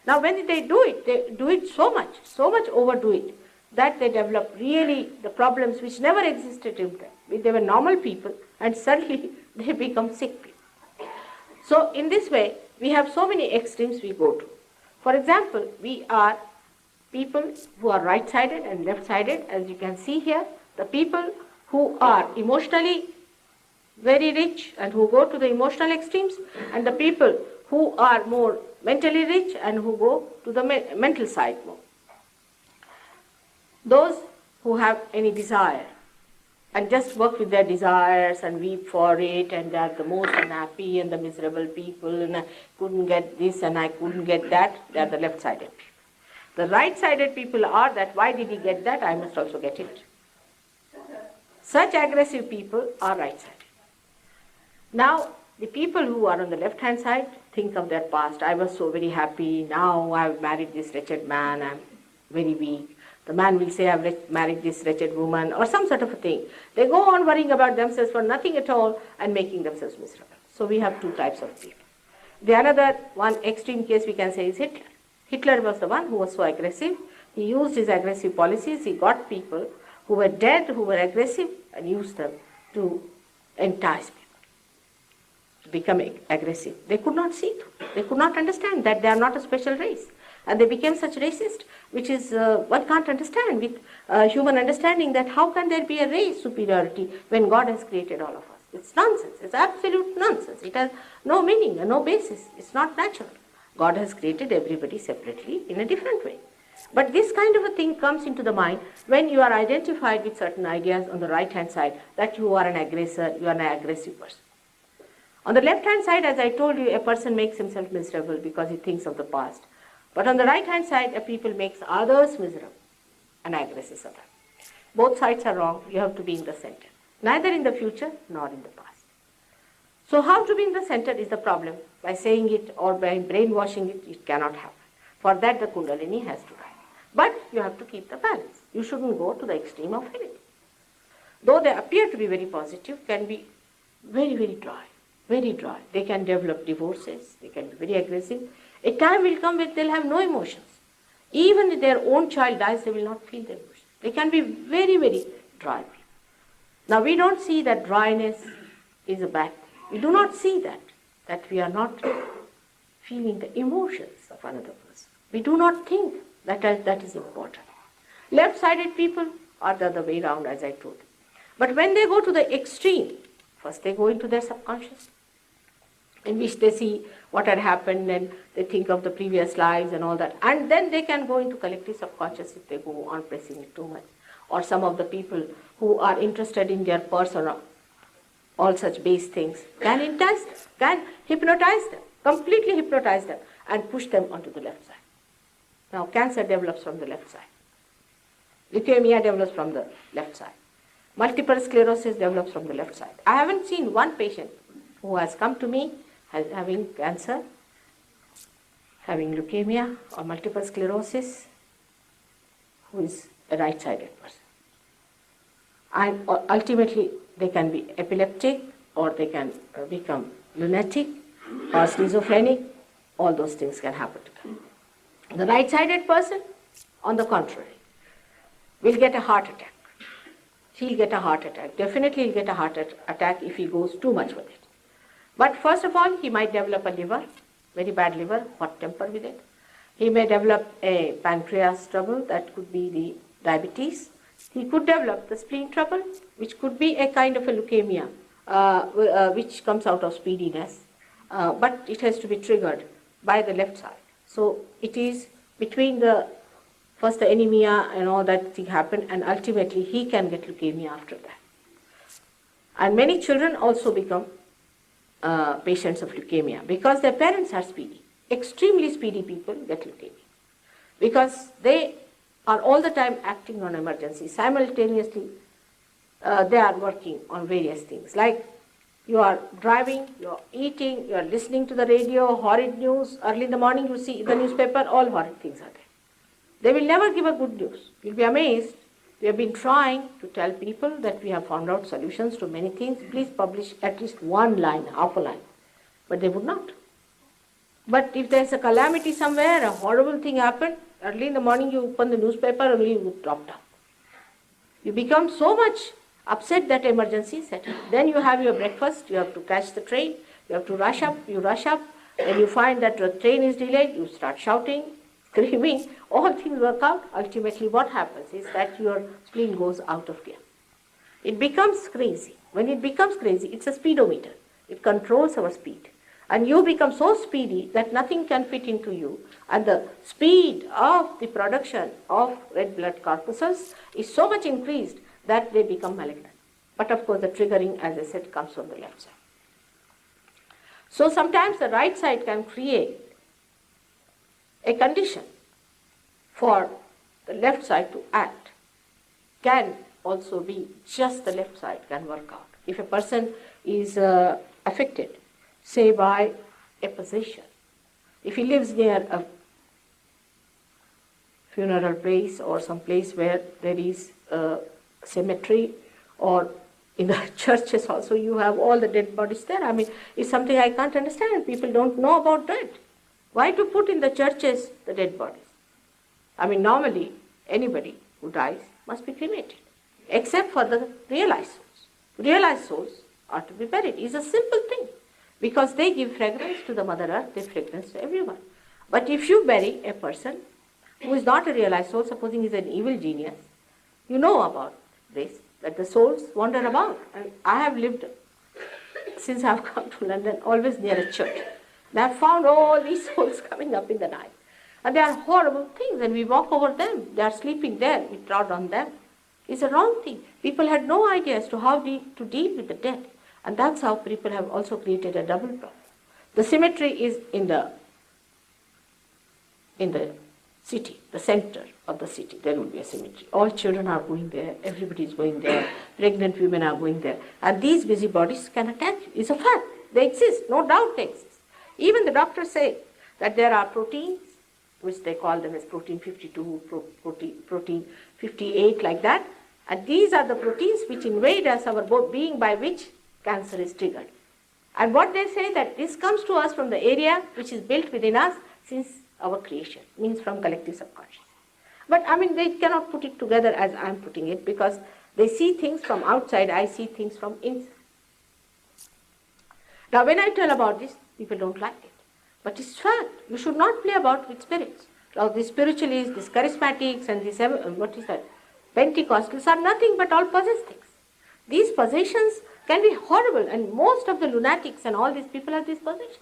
Now when they do it so much overdo it, that they develop really the problems which never existed in them. They were normal people and suddenly they become sick people. So in this way, we have so many extremes we go to. For example, we are people who are right-sided and left-sided, as you can see here. The people who are emotionally very rich and who go to the emotional extremes, and the people who are more mentally rich and who go to the mental side more. Those who have any desire and just work with their desires and weep for it, and they are the most unhappy and the miserable people, and I couldn't get this and I couldn't get that, they are the left-sided people. The right-sided people are that, why did he get that, I must also get it. Such aggressive people are right-sided. Now, the people who are on the left-hand side think of their past. I was so very happy, now I have married this wretched man, I am very weak. The man will say, I have married this wretched woman, or some sort of a thing. They go on worrying about themselves for nothing at all and making themselves miserable. So we have two types of people. The another one extreme case we can say is Hitler. Hitler was the one who was so aggressive. He used his aggressive policies. He got people who were dead, who were aggressive, and used them to entice people to become aggressive. They could not see it. They could not understand that they are not a special race. And they became such racist, which is one can't understand with human understanding, that how can there be a race superiority when God has created all of us? It's nonsense. It's absolute nonsense. It has no meaning and no basis. It's not natural. God has created everybody separately in a different way. But this kind of a thing comes into the mind when you are identified with certain ideas on the right-hand side, that you are an aggressor, you are an aggressive person. On the left-hand side, as I told you, a person makes himself miserable because he thinks of the past. But on the right-hand side, a people makes others miserable and aggresses others. Both sides are wrong. You have to be in the center. Neither in the future nor in the past. So how to be in the center is the problem. By saying it or by brainwashing it, it cannot happen. For that, the Kundalini has to rise. But you have to keep the balance. You shouldn't go to the extreme of anything. Though they appear to be very positive, can be very, very dry. Very dry. They can develop divorces. They can be very aggressive. A time will come when they'll have no emotions. Even if their own child dies, they will not feel the emotions. They can be very, very dry people. Now, we don't see that dryness is a bad thing. We do not see that we are not feeling the emotions of another person. We do not think that is important. Left-sided people are the other way around, as I told you. But when they go to the extreme, first they go into their subconscious, in which they see what had happened and they think of the previous lives and all that. And then they can go into collective subconscious if they go on pressing it too much. Or some of the people who are interested in their purse or all such base things can entice them, can hypnotize them, completely hypnotize them and push them onto the left side. Now cancer develops from the left side. Leukemia develops from the left side. Multiple sclerosis develops from the left side. I haven't seen one patient who has come to me having cancer, having leukemia or multiple sclerosis, who is a right-sided person. And ultimately they can be epileptic, or they can become lunatic or schizophrenic. All those things can happen to them. The right-sided person, on the contrary, will get a heart attack. He'll get a heart attack. Definitely he'll get a heart attack if he goes too much with it. But first of all, he might develop a liver, very bad liver, hot temper with it. He may develop a pancreas trouble, that could be the diabetes. He could develop the spleen trouble, which could be a kind of a leukemia, which comes out of speediness. But it has to be triggered by the left side. So it is between first the anemia and all that thing happen, and ultimately he can get leukemia after that. And many children also become patients of leukemia because their parents are speedy. Extremely speedy people get leukemia because they are all the time acting on emergency. Simultaneously, they are working on various things. Like you are driving, you are eating, you are listening to the radio, horrid news. Early in the morning you see the newspaper, all horrid things are there. They will never give a good news. You'll be amazed. We have been trying to tell people that we have found out solutions to many things. Please publish at least one line, half a line. But they would not. But if there's a calamity somewhere, a horrible thing happened, early in the morning you open the newspaper, only you drop down. You become so much upset that emergency is set in. Then you have your breakfast, you have to catch the train, you have to rush up, then you find that the train is delayed, you start shouting, screaming, all things work out. Ultimately what happens is that your spleen goes out of gear. It becomes crazy. When it becomes crazy, it's a speedometer. It controls our speed. And you become so speedy that nothing can fit into you. And the speed of the production of red blood corpuscles is so much increased that they become malignant. But of course the triggering, as I said, comes from the left side. So sometimes the right side can create a condition for the left side to act. Can also be just the left side can work out. If a person is affected, say by a possession, if he lives near a funeral place or some place where there is a cemetery, or in the churches also you have all the dead bodies there. I mean, it's something I can't understand. People don't know about that. Why to put in the churches the dead bodies? I mean, normally anybody who dies must be cremated, except for the realized souls. Realized souls are to be buried. It's a simple thing, because they give fragrance to the Mother Earth, they fragrance to everyone. But if you bury a person who is not a realized soul, supposing he's an evil genius, you know about this, that the souls wander about. And I have lived, since I've come to London, always near a church. And I've found all these souls coming up in the night. And they are horrible things, and we walk over them. They are sleeping there, we trod on them. It's a wrong thing. People had no idea as to how to deal with the dead. And that's how people have also created a double problem. The cemetery is in the city, the center of the city. There will be a cemetery. All children are going there, everybody is going there, pregnant women are going there. And these busybodies can attack you. It's a fact. They exist, no doubt they exist. Even the doctors say that there are proteins, which they call them as protein 52, protein 58, like that. And these are the proteins which invade us, our being, by which cancer is triggered. And what they say, that this comes to us from the area which is built within us since our creation, means from collective subconscious. But I mean, they cannot put it together as I am putting it, because they see things from outside, I see things from inside. Now when I tell about this, people don't like it. But it's fact. You should not play about with spirits. Now the spiritualists, these charismatics and these, Pentecostals are nothing but all possessed things. These possessions can be horrible, and most of the lunatics and all these people have these possessions.